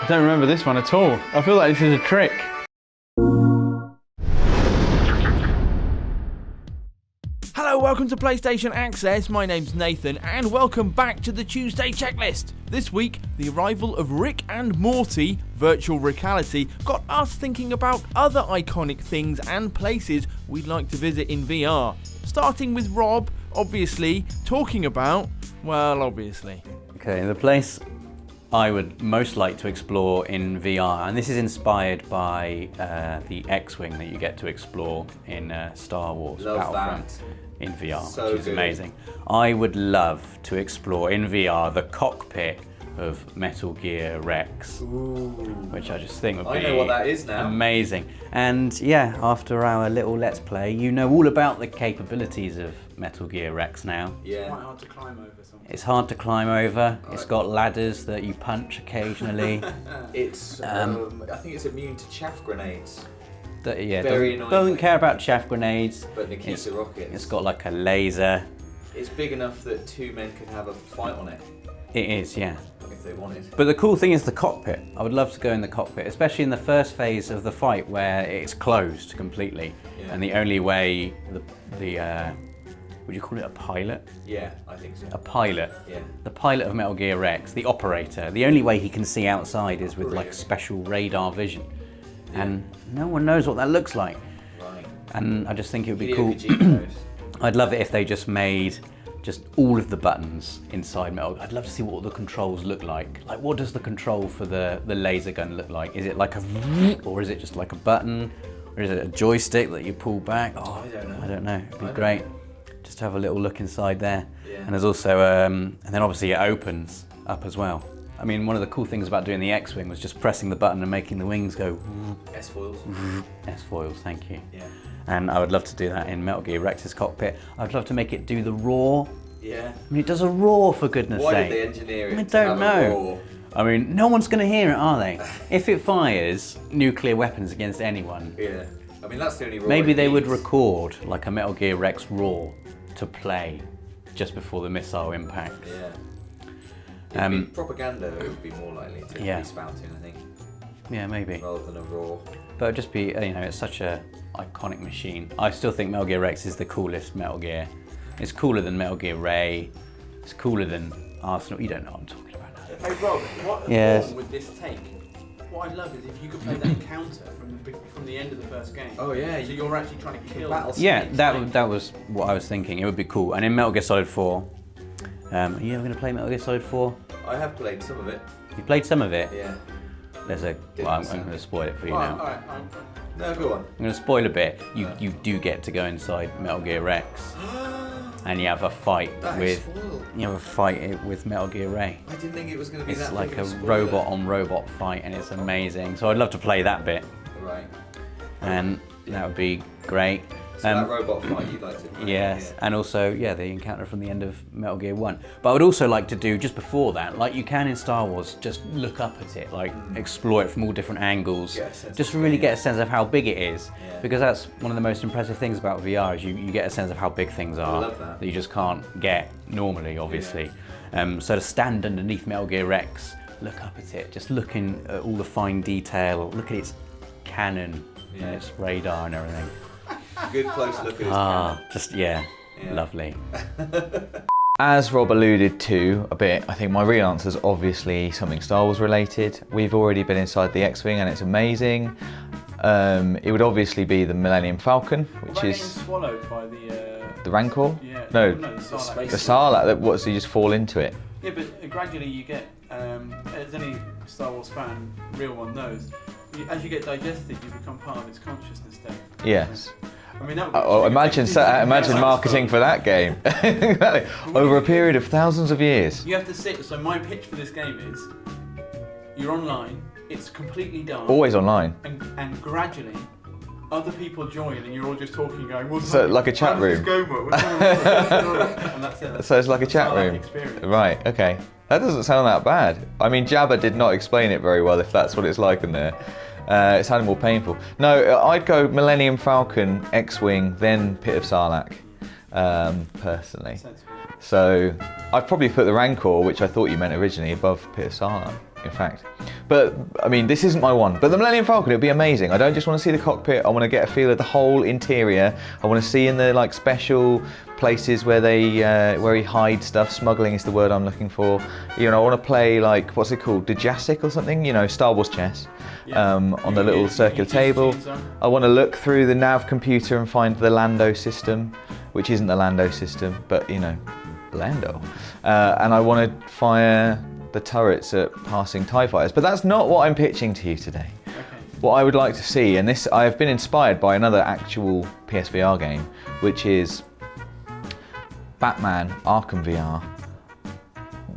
don't remember this one at all. I feel like this is a trick. Hello, welcome to PlayStation Access. My name's Nathan, and welcome back to the Tuesday Checklist. This week, the arrival of Rick and Morty, virtual Rick-ality, got us thinking about other iconic things and places we'd like to visit in VR. Starting with Rob, obviously, talking about, well, obviously. Okay, the place I would most like to explore in VR, and this is inspired by the X-Wing that you get to explore in Star Wars Battlefront in VR, So which is good. amazing. I would love to explore in VR the cockpit of Metal Gear Rex, which I just think would be I know what that is now. amazing. And yeah, after our little Let's Play, you know all about the capabilities of Metal Gear Rex now. Yeah. Quite hard to climb over something. It's hard to climb over. It's got ladders that you punch occasionally. It's, I think it's immune to chaff grenades, Yeah, Very doesn't annoyingly. care about chaff grenades. but Nikita rockets. It's got like a laser. It's big enough that two men could have a fight on it It is, yeah. if they wanted. But the cool thing is the cockpit. I would love to go in the cockpit, especially in the first phase of the fight where it's closed completely, Yeah. and the only way would you call it a pilot? Yeah, I think so. A pilot. Yeah. The pilot of Metal Gear Rex, the operator. The only way he can see outside is with like special radar vision, and no one knows what that looks like. Right. And I just think it would be Hideo cool. Kojima knows. I'd love it if they just made just all of the buttons inside Metal. I'd love to see what the controls look like. Like, what does the control for the laser gun look like? Is it like a, or is it just like a button, or is it a joystick that you pull back? Oh, I don't know. I don't know. It'd be I great just to have a little look inside there. Yeah. And there's also, and then obviously it opens up as well. I mean, one of the cool things about doing the X-Wing was just pressing the button and making the wings go. S-foils. S-foils, thank you. Yeah. And I would love to do that in Metal Gear Rex's cockpit. I'd love to make it do the roar. Yeah. I mean, it does a roar, for goodness Why sake. did they engineer it? I to don't have a know. roar? I mean, no one's going to hear it, are they? If it fires nuclear weapons against anyone, Yeah. I mean, that's the only roar. maybe it they would needs. record like a Metal Gear Rex roar to play just before the missile impact. Yeah. It'd be propaganda, it would be more likely to Yeah. be spouting, I think, Yeah, maybe. rather than a roar. But it'd just be, you know, it's such a iconic machine. I still think Metal Gear Rex is the coolest Metal Gear. It's cooler than Metal Gear Ray. It's cooler than Arsenal. You don't know what I'm talking about now. Hey Rob, what Yes. form would this take? What I'd love is if you could play that encounter from the end of the first game. Oh, yeah. So you're actually trying to kill. battle Yeah, Snake. that was what I was thinking. It would be cool. And in Metal Gear Solid 4, are you ever going to play Metal Gear Solid 4? I have played some of it. You played some of it? Yeah. There's a. Well, I'm going to spoil it for you Alright, now. alright. No, go on. I'm going to spoil a bit. You do get to go inside Metal Gear Rex, and you have a fight That is with spoiled. with Metal Gear Ray. I didn't think it was going to be It's that like big a of spoiler. robot on robot fight, and it's amazing. So I'd love to play that bit, Right. and that would be great. So that robot fight you'd like to play. Yes, and also, yeah, the encounter from the end of Metal Gear 1. But I would also like to do, just before that, like you can in Star Wars, just look up at it, like explore it from all different angles, Get a sense just of really scale. get a sense of how big it is. Yeah. Because that's one of the most impressive things about VR, is you get a sense of how big things are love that. you just can't get normally, obviously. So to stand underneath Metal Gear Rex, look up at it, just looking at all the fine detail, look at its cannon Yeah. and its radar and everything. Good close look at his Just, yeah. Lovely. As Rob alluded to a bit, I think my real answer is obviously something Star Wars related. We've already been inside the X-Wing and it's amazing. It would obviously be the Millennium Falcon, which Getting is swallowed by the Rancor. yeah. No, the the Sarlacc. Sarlacc. What? So you just fall into it? Yeah, but gradually you get, as any Star Wars fan, real one knows, as you get digested, you become part of its consciousness state. Yes. I mean, that would Oh, imagine marketing for that game. Exactly. Over a period of thousands of years. You have to sit. So my pitch for this game is, you're online. It's completely dark. Always online. And gradually, other people join, and you're all just talking, going, "What's So, happening? like a chat How does this room. go, What's going on?" And that's it. So it's like a That's chat how that room. experience. Right, okay. That doesn't sound that bad. I mean, Jabba did not explain it very well, if that's what it's like in there. It sounded more painful. No, I'd go Millennium Falcon, X-Wing, then Pit of Sarlacc, personally. Sensible. So I'd probably put the Rancor, which I thought you meant originally, above Pit of Sarlacc, in fact. But, I mean, this isn't my one. But the Millennium Falcon, it'd be amazing. I don't just want to see the cockpit, I want to get a feel of the whole interior. I want to see in the like special places where where he hides stuff. Smuggling is the word I'm looking for. You know, I want to play like, what's it called, Dejasic or something? You know, Star Wars chess. On the little circular table. I want to look through the nav computer and find the Lando system, which isn't the Lando system, but you know, Lando. And I want to fire the turrets at passing TIE fighters, but that's not what I'm pitching to you today. Okay. What I would like to see, and this, I have been inspired by another actual PSVR game, which is Batman Arkham VR,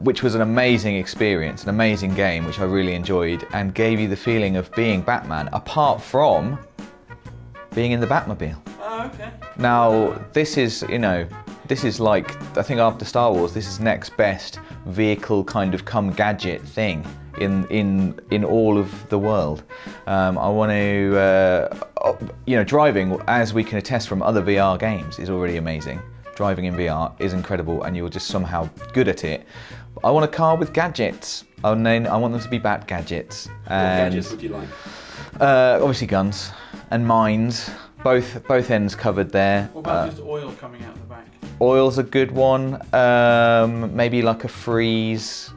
which was an amazing experience, an amazing game, which I really enjoyed, and gave you the feeling of being Batman, apart from being in the Batmobile. Oh, okay. Now, this is, you know, this is like, I think after Star Wars, this is next best vehicle kind of come gadget thing in all of the world. I want to, you know, driving, as we can attest from other VR games, is already amazing. Driving in VR is incredible, and you're just somehow good at it. I want a car with gadgets. I want them to be Bat gadgets. What gadgets would you like? Obviously guns and mines. Both ends covered there. What about just oil coming out the back? Oil's a good one. Maybe like a freeze.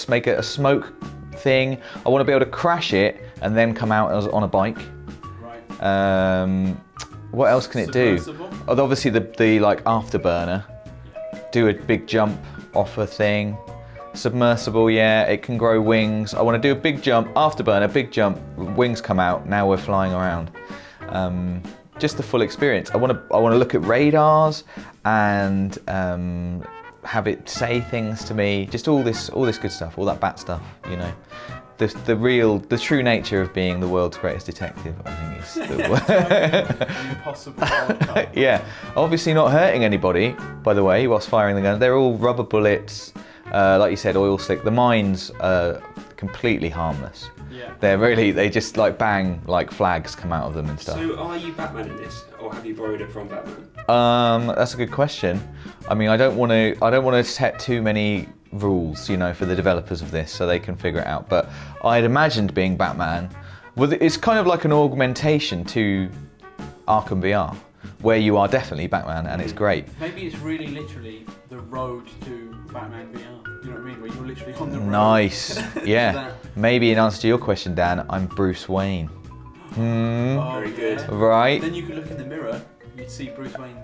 Make it a smoke thing. I want to be able to crash it and then come out on a bike. Right. What else can it do? Oh, obviously the like afterburner. Do a big jump off a thing. Submersible, yeah, it can grow wings. I want to do a big jump, afterburner, big jump, wings come out, now we're flying around. Just the full experience. I want to look at radars and have it say things to me. Just all this good stuff, all that bat stuff, you know. The true nature of being the world's greatest detective, I think, is the Impossible outcome. Yeah, obviously not hurting anybody, by the way, whilst firing the gun. They're all rubber bullets, like you said, oil slick. The mines are completely harmless. Yeah. They just like bang, like flags come out of them and stuff. So are you Batman in this, or have you borrowed it from Batman? That's a good question. I mean, I don't want to set too many rules, you know, for the developers of this, so they can figure it out. But I'd imagined being Batman. Well, it's kind of like an augmentation to Arkham VR, where you are definitely Batman, and it's great. Maybe it's really literally the road to Batman VR. You know what I mean? Where you're literally on the road. Nice. Yeah. Maybe in answer to your question, Dan, I'm Bruce Wayne. Oh, very good. Right. Then you could look in the mirror, you'd see Bruce Wayne.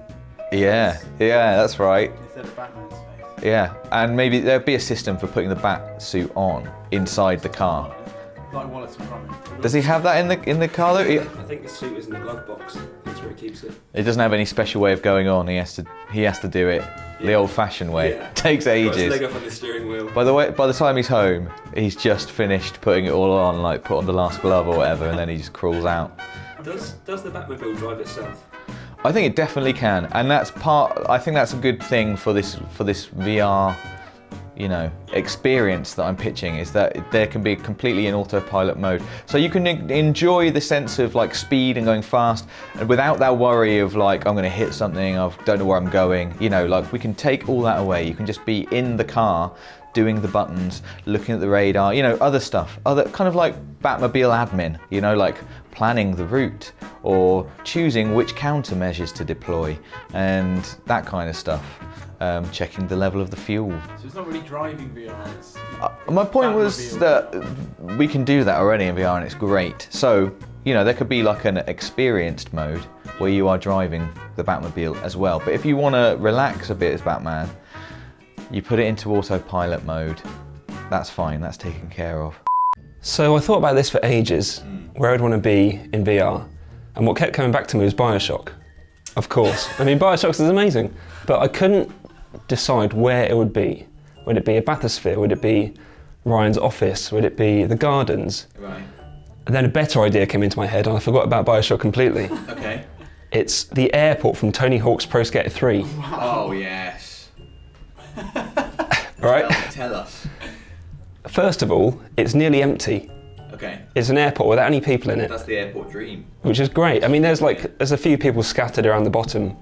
Yeah, that's right. Instead of Batman's face. Yeah, and maybe there'd be a system for putting the bat suit on inside the car. Like Wallace and Gromit. Does he have that in the car though? I think the suit is in the glove box. That's where he keeps it. It doesn't have any special way of going on. He has to do it the old-fashioned way. Yeah. Takes Got his ages. leg up on the steering wheel. By the time he's home, he's just finished putting it all on, like put on the last glove or whatever, and then he just crawls out. Does the Batmobile drive itself? I think it definitely can, and I think that's a good thing for this VR, you know, experience that I'm pitching, is that there can be completely in autopilot mode. So you can enjoy the sense of like speed and going fast, and without that worry of like, I'm gonna hit something, I don't know where I'm going, you know, like we can take all that away. You can just be in the car, doing the buttons, looking at the radar, you know, other stuff, other kind of like Batmobile admin, you know, like planning the route or choosing which countermeasures to deploy and that kind of stuff. Checking the level of the fuel. So it's not really driving VR. It's my point was that we can do that already in VR and it's great. So, you know, there could be like an experienced mode where you are driving the Batmobile as well. But if you want to relax a bit as Batman, you put it into autopilot mode. That's fine, that's taken care of. So I thought about this for ages, where I'd want to be in VR. And what kept coming back to me was BioShock, of course. I mean, BioShock is amazing, but I couldn't decide where it would be. Would it be a bathysphere? Would it be Ryan's office? Would it be the gardens? Right. And then a better idea came into my head and I forgot about BioShock completely. Okay. It's the airport from Tony Hawk's Pro Skater 3. Oh, yes. Right? Tell us. First of all, it's nearly empty. Okay. It's an airport without any people in it. That's the airport dream. Which is great. I mean, there's a few people scattered around the bottom,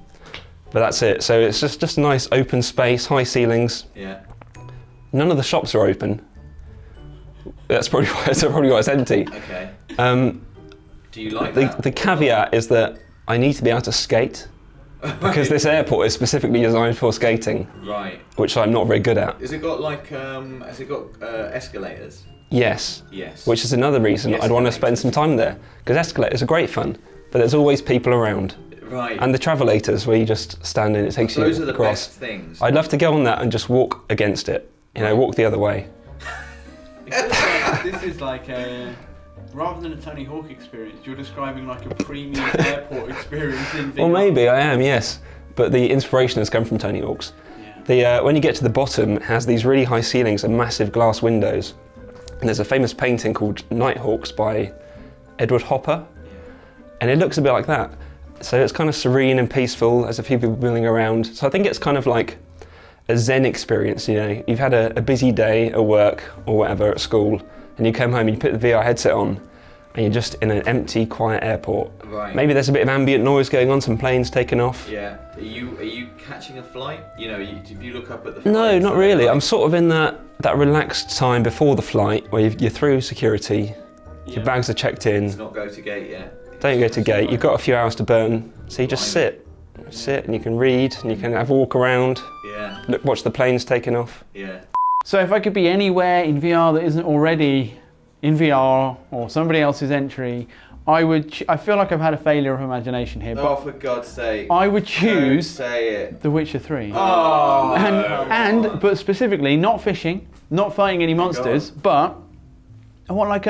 But that's it. So it's just a nice open space, high ceilings. Yeah. None of the shops are open. That's probably why it's empty. Okay. Do you like The that? caveat is that I need to be able to skate because this airport is specifically designed for skating, Right. which I'm not very good at. Has it got like, has it got escalators? Yes. Yes. Which is another reason Yes, I'd want to spend some time there, because escalators are great fun, but there's always people around. Right. And the travelators where you just stand in, it takes Those you are the across. best things. I'd love to go on that and just walk against it, walk the other way. This is like a, rather than a Tony Hawk experience, you're describing like a premium airport experience in VR. Well, maybe I am, yes, but the inspiration has come from Tony Hawk's. Yeah. When you get to the bottom, it has these really high ceilings and massive glass windows. And there's a famous painting called Nighthawks by Edward Hopper, and it looks a bit like that. So it's kind of serene and peaceful. There's a few people milling around. So I think it's kind of like a Zen experience. You've had a busy day at work or whatever at school, and you come home and you put the VR headset on, and you're just in an empty, quiet airport. Right. Maybe there's a bit of ambient noise going on, some planes taking off. Yeah. Are you catching a flight? If you look up at the No, flights, not are they really. like- I'm sort of in that relaxed time before the flight where you're through security, your bags are checked in, It's not go to gate yet. don't go to gate, you've got a few hours to burn, so you just sit and you can read and you can have a walk around, Yeah. watch the planes taking off. Yeah. So if I could be anywhere in VR that isn't already in VR or somebody else's entry, I feel like I've had a failure of imagination here, Oh, but for God's sake. I would Don't choose say it. The Witcher 3. Oh. But specifically, not fishing, not fighting any monsters, but I want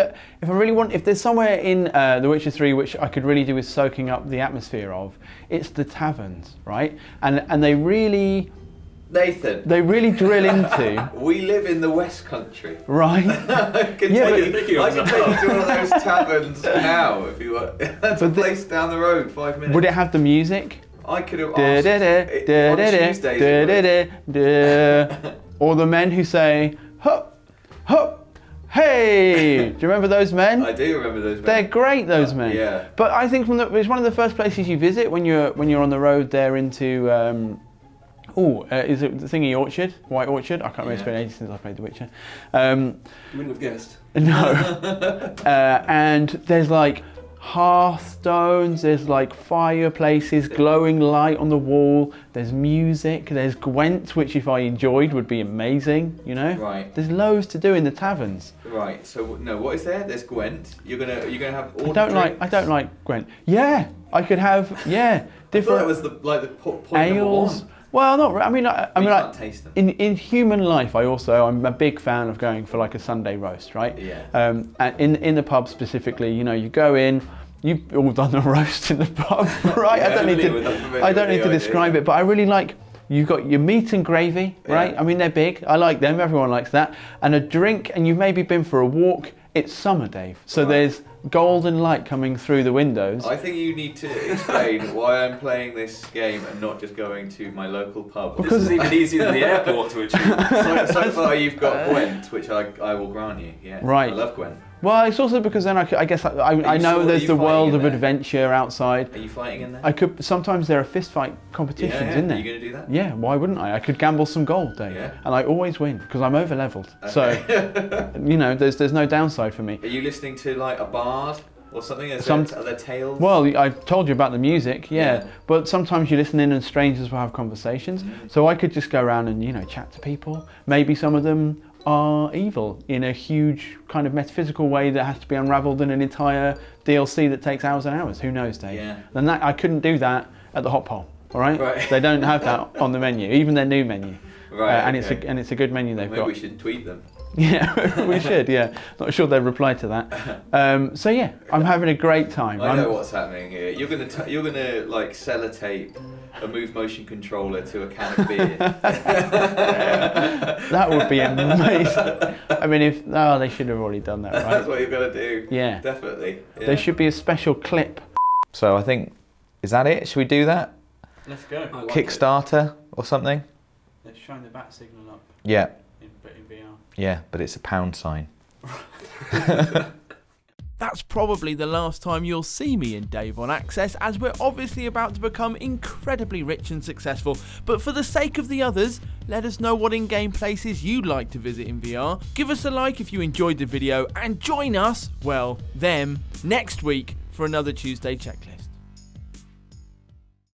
if there's somewhere in The Witcher 3 which I could really do with soaking up the atmosphere of, it's the taverns, right? And they really Nathan. drill into, We live in the West Country. right? I can Yeah, take you to one of those taverns now if you want. That's a place down the road, 5 minutes. Would it have the music? I could have Da, asked da, da, it da, on da, da, Tuesdays. da, it da, would. da, da. Or the men who say, hup, hup, hey! Do you remember those men? I do remember those. They're great, those men. Yeah. But I think it's one of the first places you visit when you're on the road there into is it the Thingy Orchard, White Orchard? I can't remember. It's been ages since I played The Witcher. You wouldn't have guessed. No. And there's like hearthstones, there's like fireplaces, glowing light on the wall, there's music, there's Gwent, which if I enjoyed would be amazing, Right. There's loads to do in the taverns. Right. So no, what is there? There's Gwent. You're gonna have all. I don't like Gwent. Yeah, I could have I thought different that was the point ales. number one. Well, not. I mean, You like can't taste them. in human life, I'm a big fan of going for like a Sunday roast, right? Yeah. And in the pub specifically, you go in. You've all done the roast in the pub, right? Yeah, I don't need to describe it, but I really like. You've got your meat and gravy, right? Yeah. I mean, they're big. I like them. Everyone likes that. And a drink, and you've maybe been for a walk. It's summer, Dave. So Right. there's golden light coming through the windows. I think you need to explain why I'm playing this game and not just going to my local pub. Because- This is even easier than the airport to achieve. So far you've got Gwent, which I will grant you. Yeah, Right. I love Gwent. Well, it's also because then I guess I know sure- there's are you the world fighting of in there? adventure outside. Are you fighting in there? Sometimes there are fist fight competitions in there. Are you going to do that? Yeah, why wouldn't I? I could gamble some gold, Dave. Yeah. And I always win because I'm over leveled. Okay. So, there's no downside for me. Are you listening to like a bard or something? Are there tales? Well, I've told you about the music, yeah. But sometimes you listen in and strangers will have conversations. So I could just go around and, chat to people. Maybe some of them are evil in a huge kind of metaphysical way that has to be unraveled in an entire DLC that takes hours and hours. Who knows, Dave? Yeah. And I couldn't do that at the Hot Pole, all right? Right. They don't have that on the menu, even their new menu. Right, and okay. it's a good menu they've Maybe got. we should tweet them. Yeah, we should. Yeah, not sure they'll reply to that. So yeah, I'm having a great time. I know what's happening here. You're gonna like sellotape a move motion controller to a can of beer. That would be amazing. I mean, they should have already done that, That's right? what you're gonna do. Yeah. Definitely. Yeah. There should be a special clip. So I think, is that it? Should we do that? Let's go. Kickstarter or something? Let's shine the bat signal up Yeah, in VR. yeah, but it's a pound sign. that's probably the last time you'll see me and Dave on Access, as we're obviously about to become incredibly rich and successful. But for the sake of the others, let us know what in-game places you'd like to visit in VR. Give us a like if you enjoyed the video, and join us, well, them, next week for another Tuesday checklist.